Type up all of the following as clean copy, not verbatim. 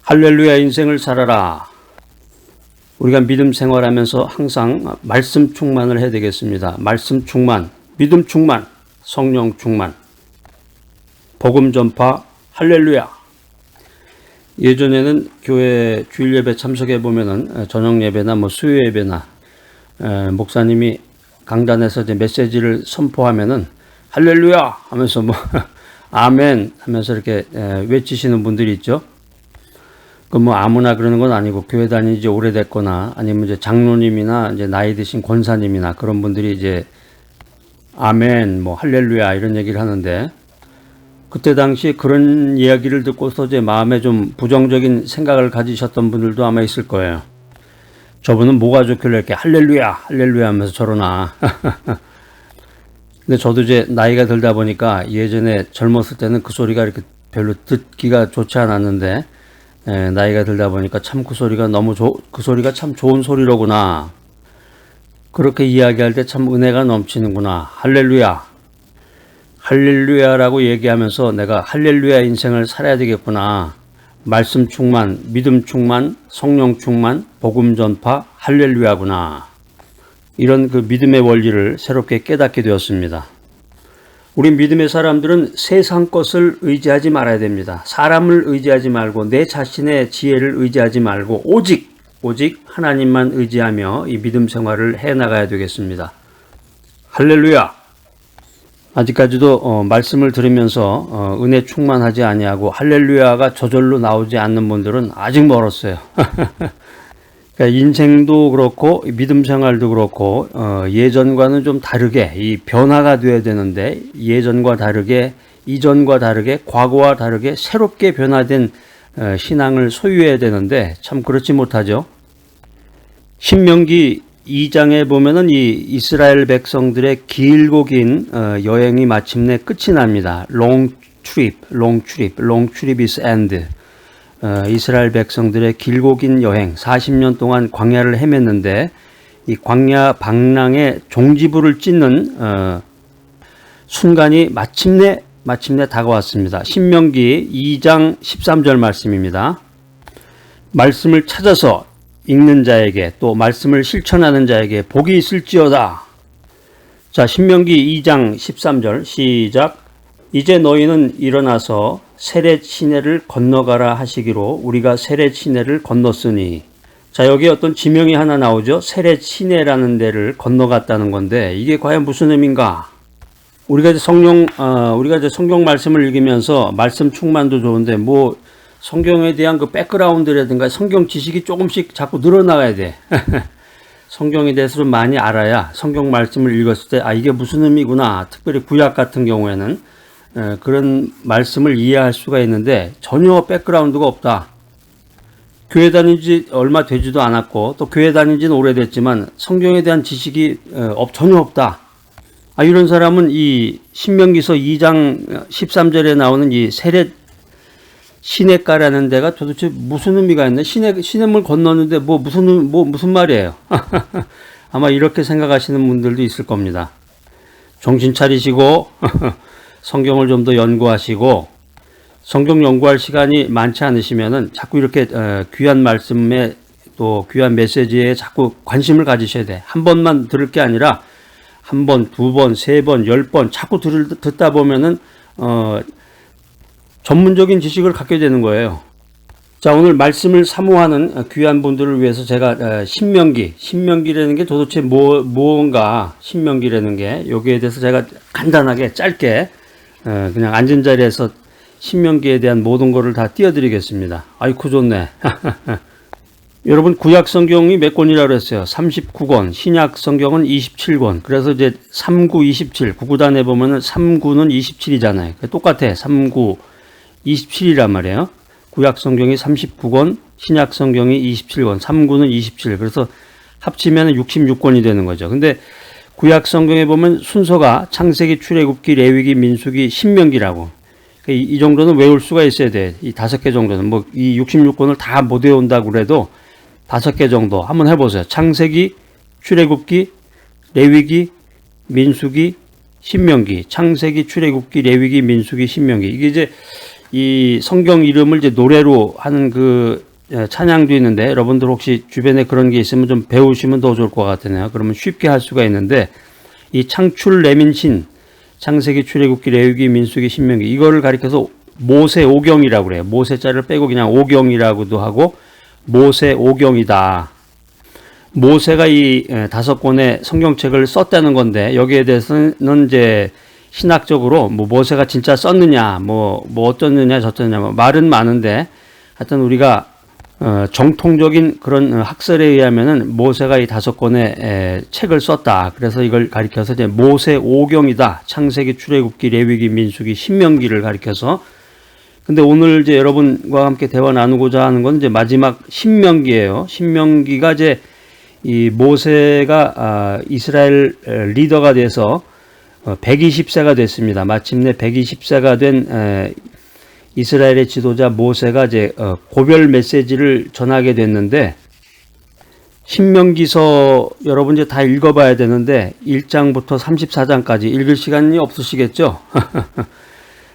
할렐루야 인생을 살아라. 우리가 믿음 생활하면서 항상 말씀 충만을 해야 되겠습니다. 말씀 충만, 믿음 충만, 성령 충만, 복음 전파, 할렐루야. 예전에는 교회 주일 예배 참석해 보면은 저녁 예배나 수요 예배나 목사님이 강단에서 이제 메시지를 선포하면은 할렐루야 하면서 아멘 하면서 이렇게 외치시는 분들이 있죠. 아무나 그러는 건 아니고 교회 다닌 지 오래됐거나 아니면 이제 장로님이나 이제 나이 드신 권사님이나 그런 분들이 이제 아멘, 할렐루야 이런 얘기를 하는데, 그때 당시 그런 이야기를 듣고서 이제 마음에 좀 부정적인 생각을 가지셨던 분들도 아마 있을 거예요. 저분은 뭐가 좋길래 이렇게 할렐루야, 할렐루야 하면서 저러나. 근데 저도 이제 나이가 들다 보니까 예전에 젊었을 때는 그 소리가 이렇게 별로 듣기가 좋지 않았는데, 나이가 들다 보니까 참 그 소리가 그 소리가 참 좋은 소리로구나. 그렇게 이야기할 때 참 은혜가 넘치는구나. 할렐루야. 할렐루야라고 얘기하면서 내가 할렐루야 인생을 살아야 되겠구나. 말씀 충만, 믿음 충만, 성령 충만, 복음 전파, 할렐루야구나. 이런 그 믿음의 원리를 새롭게 깨닫게 되었습니다. 우리 믿음의 사람들은 세상 것을 의지하지 말아야 됩니다. 사람을 의지하지 말고 내 자신의 지혜를 의지하지 말고 오직 하나님만 의지하며 이 믿음 생활을 해나가야 되겠습니다. 할렐루야. 아직까지도 말씀을 들으면서 은혜 충만하지 아니하고 할렐루야가 저절로 나오지 않는 분들은 아직 멀었어요. 그러니까 인생도 그렇고 믿음 생활도 그렇고 예전과는 좀 다르게 이 변화가 돼야 되는데, 예전과 다르게, 이전과 다르게, 과거와 다르게 새롭게 변화된 신앙을 소유해야 되는데 참 그렇지 못하죠. 신명기 2장에 보면은 이 이스라엘 백성들의 길고 긴 여행이 마침내 끝이 납니다. Long trip is end. 이스라엘 백성들의 길고 긴 여행, 40년 동안 광야를 헤맸는데 이 광야 방랑의 종지부를 찍는 순간이 마침내 다가왔습니다. 신명기 2장 13절 말씀입니다. 말씀을 찾아서 읽는 자에게 또 말씀을 실천하는 자에게 복이 있을지어다. 자, 신명기 2장 13절 시작. 이제 너희는 일어나서 세렛 시내를 건너가라 하시기로 우리가 세렛 시내를 건넜으니. 자, 여기 어떤 지명이 하나 나오죠. 세렛 시내라는 데를 건너갔다는 건데 이게 과연 무슨 의미인가? 우리가 이제 성경 말씀을 읽으면서 말씀 충만도 좋은데 성경에 대한 그 백그라운드라든가 성경 지식이 조금씩 자꾸 늘어나가야 돼. 성경에 대해서 좀 많이 알아야 성경 말씀을 읽었을 때 이게 무슨 의미구나. 특별히 구약 같은 경우에는 그런 말씀을 이해할 수가 있는데 전혀 백그라운드가 없다. 교회 다닌 지 얼마 되지도 않았고 또 교회 다닌 지는 오래됐지만 성경에 대한 지식이 전혀 없다. 이런 사람은 이 신명기서 2장 13절에 나오는 이 세렛 시내가라는 데가 도대체 무슨 의미가 있나? 시냇물 건너는데 무슨 말이에요? 아마 이렇게 생각하시는 분들도 있을 겁니다. 정신 차리시고 성경을 좀 더 연구하시고, 성경 연구할 시간이 많지 않으시면은 자꾸 이렇게 귀한 말씀에 또 귀한 메시지에 자꾸 관심을 가지셔야 돼. 한 번만 들을 게 아니라 한 번, 두 번, 세 번, 10번 자꾸 듣다 보면은 전문적인 지식을 갖게 되는 거예요. 자, 오늘 말씀을 사모하는 귀한 분들을 위해서 제가 신명기라는 게 도대체 뭔가, 신명기라는 게 여기에 대해서 제가 간단하게 짧게 그냥 앉은 자리에서 신명기에 대한 모든 것을 다 띄워드리겠습니다. 아이쿠 좋네. 여러분, 구약 성경이 몇 권이라고 그랬어요? 39권, 신약 성경은 27권. 그래서 이제 39, 27, 구구단에 보면은 39는 27이잖아요. 똑같아. 39, 27이란 말이에요. 구약 성경이 39권, 신약 성경이 27권, 39는 27. 그래서 합치면 66권이 되는 거죠. 근데 구약 성경에 보면 순서가 창세기, 출애굽기, 레위기, 민수기, 신명기라고. 이 정도는 외울 수가 있어야 돼. 이 5개 정도는. 이 66권을 다 못 외운다고 그래도 5개 정도 한번 해보세요. 창세기, 출애굽기, 레위기, 민수기, 신명기. 창세기, 출애굽기, 레위기, 민수기, 신명기. 이게 이제 이 성경 이름을 이제 노래로 하는 그 찬양도 있는데, 여러분들 혹시 주변에 그런 게 있으면 좀 배우시면 더 좋을 것 같으네요. 그러면 쉽게 할 수가 있는데, 이 창출, 레민신, 창세기, 출애굽기, 레위기, 민수기, 신명기, 이거를 가리켜서 모세 오경이라고 그래요. 모세자를 빼고 그냥 오경이라고도 하고, 모세 오경이다. 모세가 이 5권의 성경책을 썼다는 건데, 여기에 대해서는 이제 신학적으로 뭐 모세가 진짜 썼느냐, 뭐 어떻느냐 저떻느냐, 뭐 말은 많은데, 하여튼 우리가 정통적인 그런 학설에 의하면은 모세가 이 5권의 책을 썼다. 그래서 이걸 가리켜서 이제 모세 오경이다. 창세기, 출애굽기, 레위기, 민수기, 신명기를 가리켜서. 근데 오늘 이제 여러분과 함께 대화 나누고자 하는 건 이제 마지막 신명기예요. 신명기가 이제 이 모세가 이스라엘 리더가 돼서 120세가 됐습니다. 마침내 120세가 된 이스라엘의 지도자 모세가 이제 고별 메시지를 전하게 됐는데, 신명기서 여러분 이제 다 읽어봐야 되는데 1장부터 34장까지 읽을 시간이 없으시겠죠?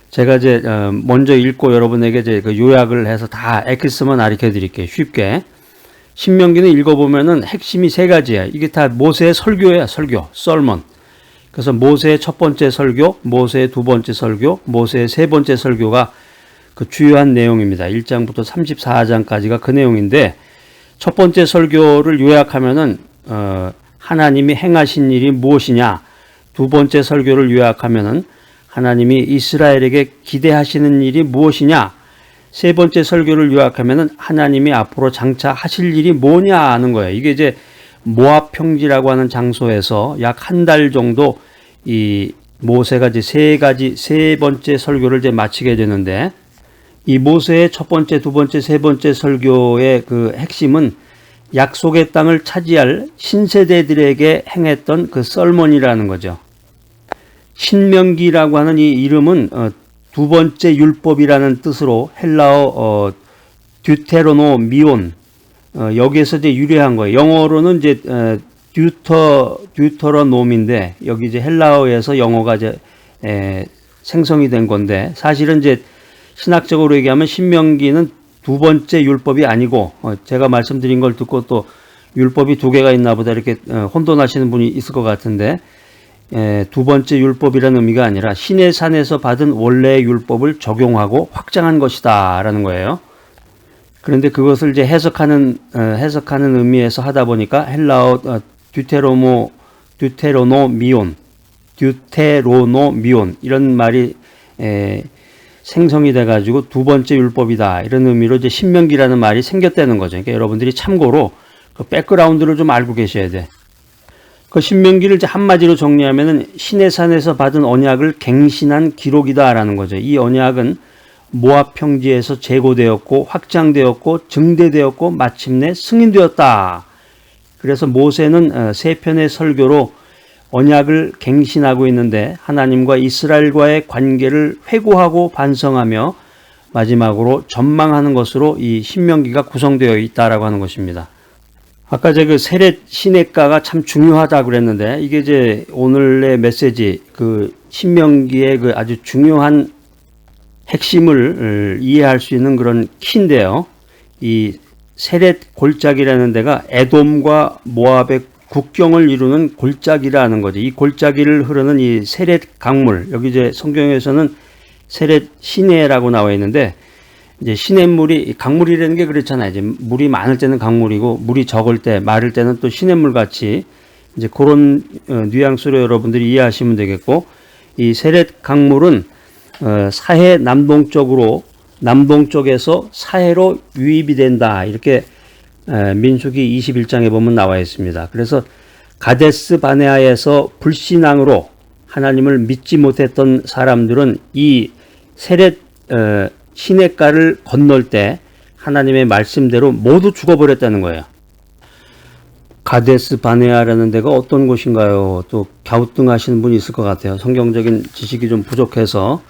제가 이제 먼저 읽고 여러분에게 이제 그 요약을 해서 다 엑스만 가르쳐 드릴게요. 쉽게. 신명기는 읽어보면은 핵심이 3가지예요. 이게 다 모세의 설교예요. 설교, 썰먼. 그래서 모세의 첫 번째 설교, 모세의 두 번째 설교, 모세의 세 번째 설교가 그 주요한 내용입니다. 1장부터 34장까지가 그 내용인데, 첫 번째 설교를 요약하면은 하나님이 행하신 일이 무엇이냐, 두 번째 설교를 요약하면은 하나님이 이스라엘에게 기대하시는 일이 무엇이냐, 세 번째 설교를 요약하면은 하나님이 앞으로 장차 하실 일이 뭐냐 하는 거예요. 이게 이제 모압 평지라고 하는 장소에서 약 한 달 정도 이 모세가 이제 세 번째 설교를 이제 마치게 되는데, 이 모세의 첫 번째, 두 번째, 세 번째 설교의 그 핵심은 약속의 땅을 차지할 신세대들에게 행했던 그 썰먼이라는 거죠. 신명기라고 하는 이 이름은 두 번째 율법이라는 뜻으로 헬라어 듀테로노미온, 여기에서 이제 유래한 거예요. 영어로는 이제 듀터로놈인데, 여기 이제 헬라어에서 영어가 이제 생성이 된 건데, 사실은 이제 신학적으로 얘기하면 신명기는 두 번째 율법이 아니고, 제가 말씀드린 걸 듣고 또 율법이 2개가 있나 보다 이렇게 혼돈하시는 분이 있을 것 같은데, 두 번째 율법이라는 의미가 아니라 신의 산에서 받은 원래의 율법을 적용하고 확장한 것이다 라는 거예요. 그런데 그것을 이제 해석하는 의미에서 하다 보니까 헬라어 듀테로노미온 이런 말이 생성이 돼가지고 두 번째 율법이다 이런 의미로 이제 신명기라는 말이 생겼다는 거죠. 그러니까 여러분들이 참고로 그 백그라운드를 좀 알고 계셔야 돼. 그 신명기를 이제 한마디로 정리하면은 신의 산에서 받은 언약을 갱신한 기록이다라는 거죠. 이 언약은 모압 평지에서 재고되었고 확장되었고 증대되었고 마침내 승인되었다. 그래서 모세는 3편의 설교로 언약을 갱신하고 있는데, 하나님과 이스라엘과의 관계를 회고하고 반성하며 마지막으로 전망하는 것으로 이 신명기가 구성되어 있다라고 하는 것입니다. 아까 제가 그 세렛 시내가가 참 중요하다고 그랬는데, 이게 이제 오늘의 메시지, 그 신명기의 그 아주 중요한 핵심을 이해할 수 있는 그런 키인데요. 이 세렛 골짜기라는 데가 에돔과 모압의 국경을 이루는 골짜기라는 거죠. 이 골짜기를 흐르는 이 세렛 강물, 여기 이제 성경에서는 세렛 시내라고 나와 있는데, 이제 시냇물이, 강물이라는 게 그렇잖아요. 이제 물이 많을 때는 강물이고, 물이 적을 때, 마를 때는 또 시냇물 같이, 이제 그런 뉘앙스로 여러분들이 이해하시면 되겠고, 이 세렛 강물은 사해 남동쪽에서 사해로 유입이 된다. 이렇게 민수기 21장에 보면 나와 있습니다. 그래서 가데스 바네아에서 불신앙으로 하나님을 믿지 못했던 사람들은 이 세렛 시냇가를 건널 때 하나님의 말씀대로 모두 죽어버렸다는 거예요. 가데스 바네아라는 데가 어떤 곳인가요? 또 갸우뚱하시는 분이 있을 것 같아요. 성경적인 지식이 좀 부족해서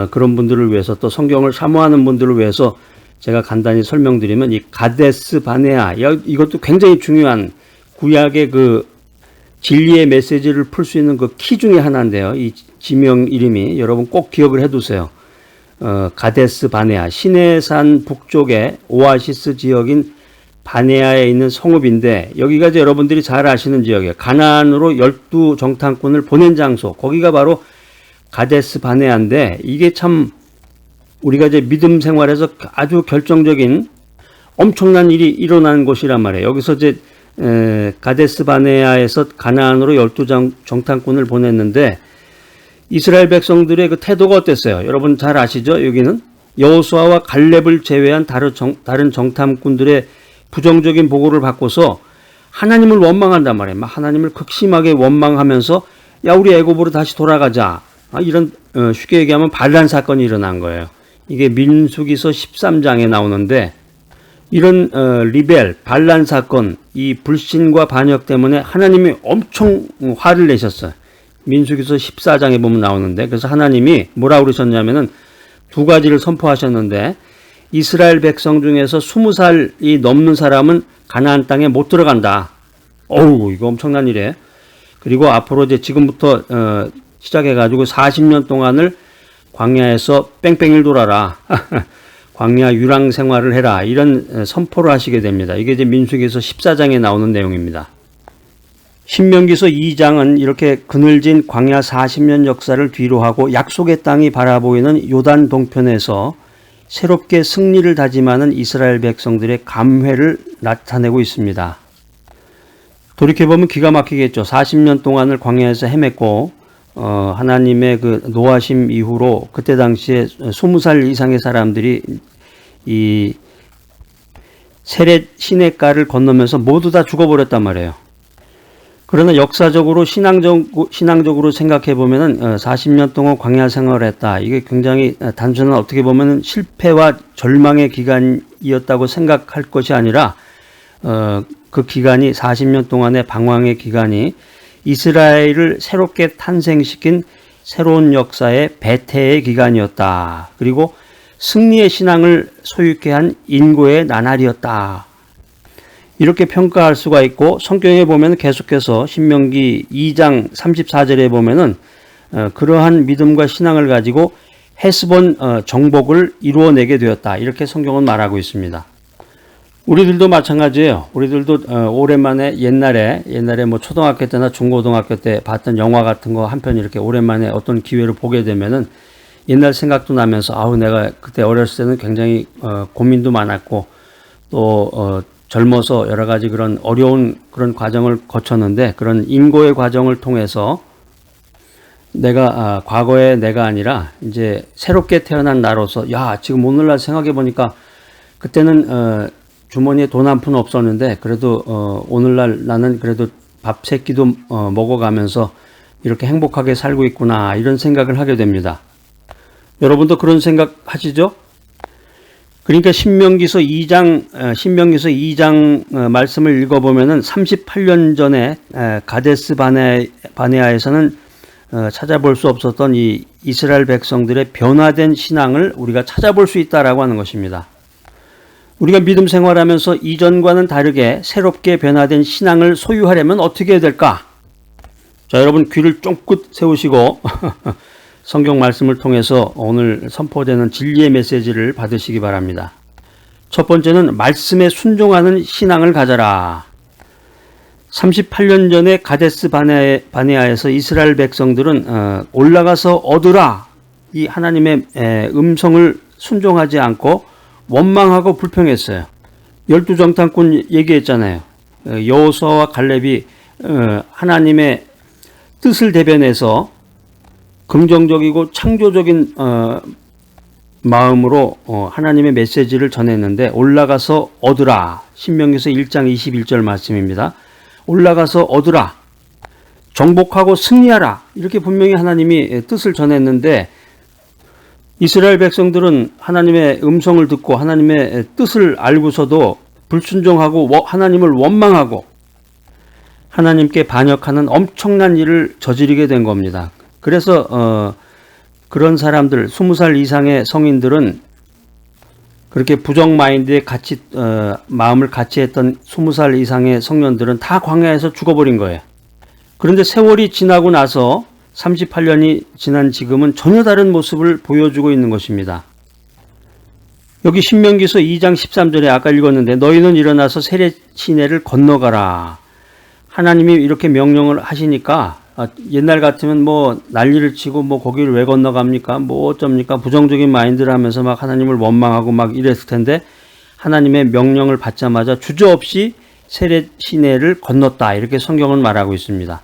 그런 분들을 위해서, 또 성경을 사모하는 분들을 위해서 제가 간단히 설명드리면, 이 가데스 바네아, 이것도 굉장히 중요한 구약의 그 진리의 메시지를 풀 수 있는 그 키 중에 하나인데요. 이 지명 이름이 여러분 꼭 기억을 해두세요. 가데스 바네아, 시내산 북쪽의 오아시스 지역인 바네아에 있는 성읍인데, 여기가 이제 여러분들이 잘 아시는 지역이에요. 가나안으로 12정탐꾼을 보낸 장소, 거기가 바로 가데스 바네아인데, 이게 참 우리가 이제 믿음 생활에서 아주 결정적인 엄청난 일이 일어난 곳이란 말이에요. 여기서 이제 가데스 바네아에서 가나안으로 12정탐꾼을 보냈는데, 이스라엘 백성들의 그 태도가 어땠어요? 여러분 잘 아시죠? 여기는 여호수아와 갈렙을 제외한 다른 정탐꾼들의 부정적인 보고를 받고서 하나님을 원망한단 말이에요. 막 하나님을 극심하게 원망하면서 야, 우리 애굽으로 다시 돌아가자. 이런 쉽게 얘기하면 반란 사건이 일어난 거예요. 이게 민수기서 13장에 나오는데, 이런 리벨, 반란 사건, 이 불신과 반역 때문에 하나님이 엄청 화를 내셨어요. 민수기서 14장에 보면 나오는데, 그래서 하나님이 뭐라고 그러셨냐면은 두 가지를 선포하셨는데, 이스라엘 백성 중에서 20살이 넘는 사람은 가나안 땅에 못 들어간다. 어우, 이거 엄청난 일이에요. 그리고 앞으로 이제 지금부터 시작해가지고 40년 동안을 광야에서 뺑뺑이를 돌아라. 광야 유랑 생활을 해라. 이런 선포를 하시게 됩니다. 이게 이제 민수기서 14장에 나오는 내용입니다. 신명기서 2장은 이렇게 그늘진 광야 40년 역사를 뒤로하고 약속의 땅이 바라보이는 요단 동편에서 새롭게 승리를 다짐하는 이스라엘 백성들의 감회를 나타내고 있습니다. 돌이켜보면 기가 막히겠죠. 40년 동안을 광야에서 헤맸고 하나님의 그 노하심 이후로 그때 당시에 20살 이상의 사람들이 이 세렛 시냇가를 건너면서 모두 다 죽어버렸단 말이에요. 그러나 역사적으로 신앙적으로 생각해 보면은 40년 동안 광야 생활을 했다. 이게 굉장히 단순한 어떻게 보면은 실패와 절망의 기간이었다고 생각할 것이 아니라 그 기간이 40년 동안의 방황의 기간이 이스라엘을 새롭게 탄생시킨 새로운 역사의 배태의 기간이었다. 그리고 승리의 신앙을 소유케 한 인고의 나날이었다. 이렇게 평가할 수가 있고, 성경에 보면 계속해서 신명기 2장 34절에 보면은 그러한 믿음과 신앙을 가지고 헤스본 정복을 이루어내게 되었다. 이렇게 성경은 말하고 있습니다. 우리들도 마찬가지예요. 우리들도 오랜만에 옛날에 뭐 초등학교 때나 중고등학교 때 봤던 영화 같은 거 한 편 이렇게 오랜만에 어떤 기회를 보게 되면은 옛날 생각도 나면서 아우, 내가 그때 어렸을 때는 굉장히 고민도 많았고 또 젊어서 여러 가지 그런 어려운 그런 과정을 거쳤는데, 그런 인고의 과정을 통해서 내가 과거의 내가 아니라 이제 새롭게 태어난 나로서, 야, 지금 오늘날 생각해 보니까 그때는 주머니에 돈 한 푼 없었는데 그래도 오늘날 나는 그래도 밥 세 끼도 먹어가면서 이렇게 행복하게 살고 있구나, 이런 생각을 하게 됩니다. 여러분도 그런 생각 하시죠? 그러니까 신명기서 2장 말씀을 읽어보면은 38년 전에 가데스 바네아에서는 찾아볼 수 없었던 이 이스라엘 백성들의 변화된 신앙을 우리가 찾아볼 수 있다라고 하는 것입니다. 우리가 믿음 생활하면서 이전과는 다르게 새롭게 변화된 신앙을 소유하려면 어떻게 해야 될까? 자, 여러분 귀를 쫑긋 세우시고 성경 말씀을 통해서 오늘 선포되는 진리의 메시지를 받으시기 바랍니다. 첫 번째는 말씀에 순종하는 신앙을 가져라. 38년 전에 가데스 바네아에서 이스라엘 백성들은 올라가서 얻으라, 이 하나님의 음성을 순종하지 않고 원망하고 불평했어요. 12정탐꾼 얘기했잖아요. 여호수아와 갈렙이 하나님의 뜻을 대변해서 긍정적이고 창조적인 마음으로 하나님의 메시지를 전했는데, 올라가서 얻으라. 신명기서 1장 21절 말씀입니다. 올라가서 얻으라. 정복하고 승리하라. 이렇게 분명히 하나님이 뜻을 전했는데, 이스라엘 백성들은 하나님의 음성을 듣고 하나님의 뜻을 알고서도 불순종하고 하나님을 원망하고 하나님께 반역하는 엄청난 일을 저지르게 된 겁니다. 그래서 그런 사람들, 20살 이상의 성인들은, 그렇게 부정 마인드에 마음을 같이 했던 20살 이상의 청년들은 다 광야에서 죽어버린 거예요. 그런데 세월이 지나고 나서 38년이 지난 지금은 전혀 다른 모습을 보여주고 있는 것입니다. 여기 신명기서 2장 13절에 아까 읽었는데 너희는 일어나서 세례 시내를 건너가라. 하나님이 이렇게 명령을 하시니까 옛날 같으면 뭐 난리를 치고 뭐 거기를 왜 건너갑니까? 뭐 어쩝니까? 부정적인 마인드를 하면서 막 하나님을 원망하고 막 이랬을 텐데 하나님의 명령을 받자마자 주저없이 세례 시내를 건넜다. 이렇게 성경은 말하고 있습니다.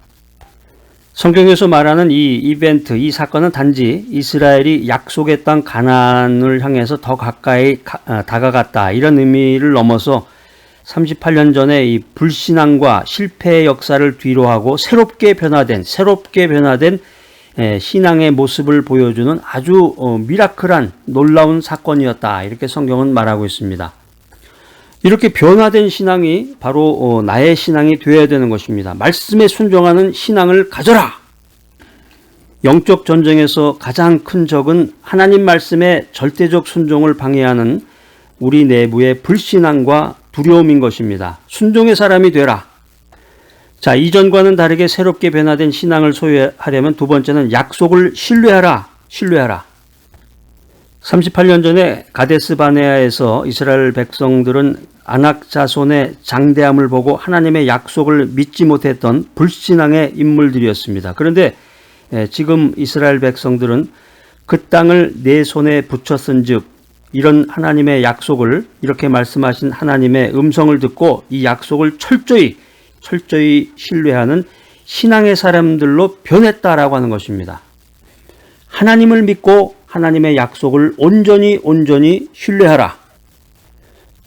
성경에서 말하는 이 이벤트, 이 사건은 단지 이스라엘이 약속의 땅 가나안을 향해서 더 가까이 다가갔다. 이런 의미를 넘어서 38년 전에 이 불신앙과 실패의 역사를 뒤로하고 새롭게 변화된 신앙의 모습을 보여주는 아주 미라클한 놀라운 사건이었다. 이렇게 성경은 말하고 있습니다. 이렇게 변화된 신앙이 바로 나의 신앙이 되어야 되는 것입니다. 말씀에 순종하는 신앙을 가져라. 영적 전쟁에서 가장 큰 적은 하나님 말씀의 절대적 순종을 방해하는 우리 내부의 불신앙과 두려움인 것입니다. 순종의 사람이 되라. 자, 이전과는 다르게 새롭게 변화된 신앙을 소유하려면 두 번째는 약속을 신뢰하라. 38년 전에 가데스 바네아에서 이스라엘 백성들은 아낙 자손의 장대함을 보고 하나님의 약속을 믿지 못했던 불신앙의 인물들이었습니다. 그런데 지금 이스라엘 백성들은 그 땅을 내 손에 붙였은즉 이런 하나님의 약속을 이렇게 말씀하신 하나님의 음성을 듣고 이 약속을 철저히 신뢰하는 신앙의 사람들로 변했다라고 하는 것입니다. 하나님을 믿고 하나님의 약속을 온전히 신뢰하라.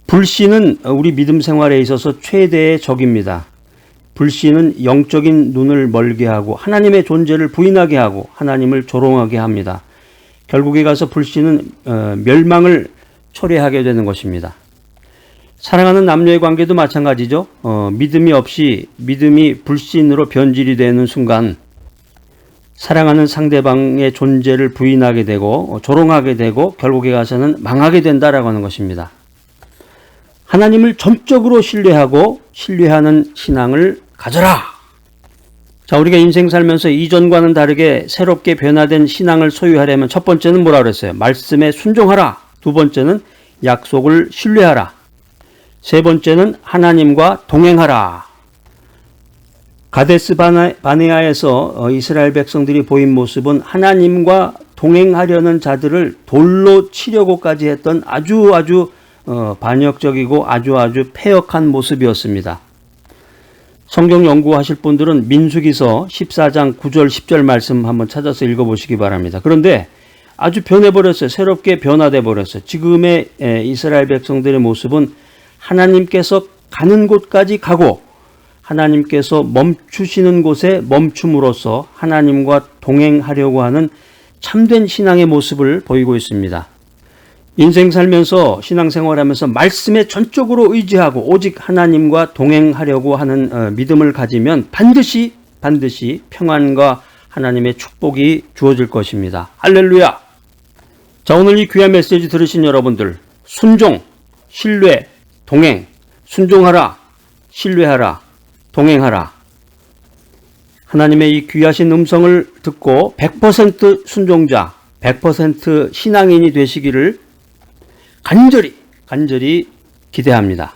불신은 우리 믿음 생활에 있어서 최대의 적입니다. 불신은 영적인 눈을 멀게 하고 하나님의 존재를 부인하게 하고 하나님을 조롱하게 합니다. 결국에 가서 불신은 멸망을 초래하게 되는 것입니다. 사랑하는 남녀의 관계도 마찬가지죠. 믿음이 없이 믿음이 불신으로 변질이 되는 순간 사랑하는 상대방의 존재를 부인하게 되고 조롱하게 되고 결국에 가서는 망하게 된다라고 하는 것입니다. 하나님을 전적으로 신뢰하고 신뢰하는 신앙을 가져라. 자, 우리가 인생 살면서 이전과는 다르게 새롭게 변화된 신앙을 소유하려면 첫 번째는 뭐라 그랬어요? 말씀에 순종하라. 두 번째는 약속을 신뢰하라. 세 번째는 하나님과 동행하라. 가데스 바네아에서 이스라엘 백성들이 보인 모습은 하나님과 동행하려는 자들을 돌로 치려고까지 했던 아주 반역적이고 아주 패역한 모습이었습니다. 성경 연구하실 분들은 민수기서 14장 9절 10절 말씀 한번 찾아서 읽어보시기 바랍니다. 그런데 아주 변해버렸어요. 새롭게 변화돼 버렸어요. 지금의 이스라엘 백성들의 모습은 하나님께서 가는 곳까지 가고 하나님께서 멈추시는 곳에 멈춤으로써 하나님과 동행하려고 하는 참된 신앙의 모습을 보이고 있습니다. 인생 살면서 신앙생활하면서 말씀에 전적으로 의지하고 오직 하나님과 동행하려고 하는 믿음을 가지면 반드시 평안과 하나님의 축복이 주어질 것입니다. 할렐루야! 자, 오늘 이 귀한 메시지 들으신 여러분들, 순종, 신뢰, 동행, 순종하라, 신뢰하라, 동행하라. 하나님의 이 귀하신 음성을 듣고 100% 순종자, 100% 신앙인이 되시기를 간절히 기대합니다.